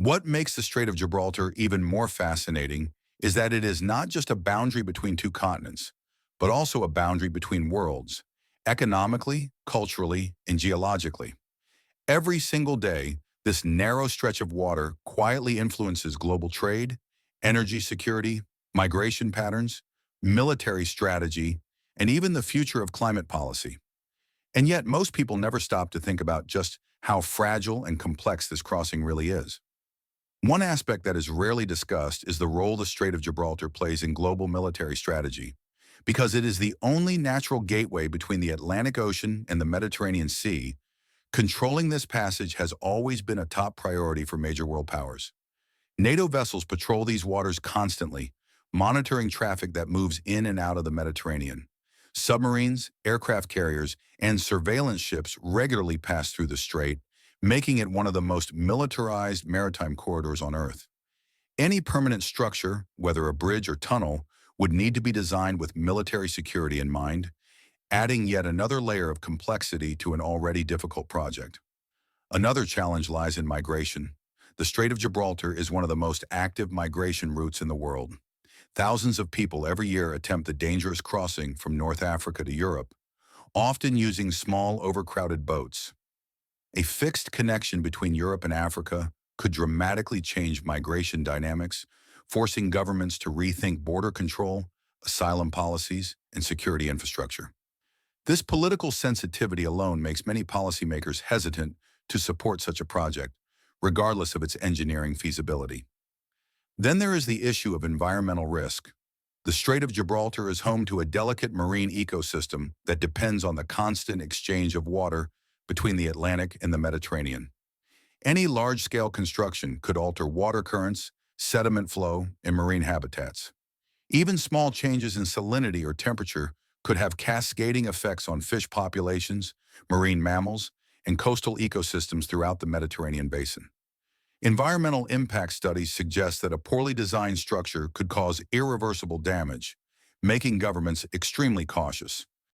What makes the Strait of Gibraltar even more fascinating is that it is not just a boundary between two continents, but also a boundary between worlds, economically, culturally, and geologically. Every single day, this narrow stretch of water quietly influences global trade, energy security, migration patterns, military strategy, and even the future of climate policy. And yet, most people never stop to think about just how fragile and complex this crossing really is. One aspect that is rarely discussed is the role the Strait of Gibraltar plays in global military strategy, because it is the only natural gateway between the Atlantic Ocean and the Mediterranean Sea. Controlling this passage has always been a top priority for major world powers. NATO vessels patrol these waters constantly, monitoring traffic that moves in and out of the Mediterranean. Submarines, aircraft carriers, and surveillance ships regularly pass through the strait, making it one of the most militarized maritime corridors on Earth. Any permanent structure, whether a bridge or tunnel, would need to be designed with military security in mind, adding yet another layer of complexity to an already difficult project. Another challenge lies in migration. The Strait of Gibraltar is one of the most active migration routes in the world. Thousands of people every year attempt the dangerous crossing from North Africa to Europe, often using small, overcrowded boats. A fixed connection between Europe and Africa could dramatically change migration dynamics, forcing governments to rethink border control, asylum policies, and security infrastructure. This political sensitivity alone makes many policymakers hesitant to support such a project, regardless of its engineering feasibility. Then there is the issue of environmental risk. The Strait of Gibraltar is home to a delicate marine ecosystem that depends on the constant exchange of water between the Atlantic and the Mediterranean. Any large-scale construction could alter water currents, sediment flow, and marine habitats. Even small changes in salinity or temperature could have cascading effects on fish populations, marine mammals, and coastal ecosystems throughout the Mediterranean basin. Environmental impact studies suggest that a poorly designed structure could cause irreversible damage, making governments extremely cautious.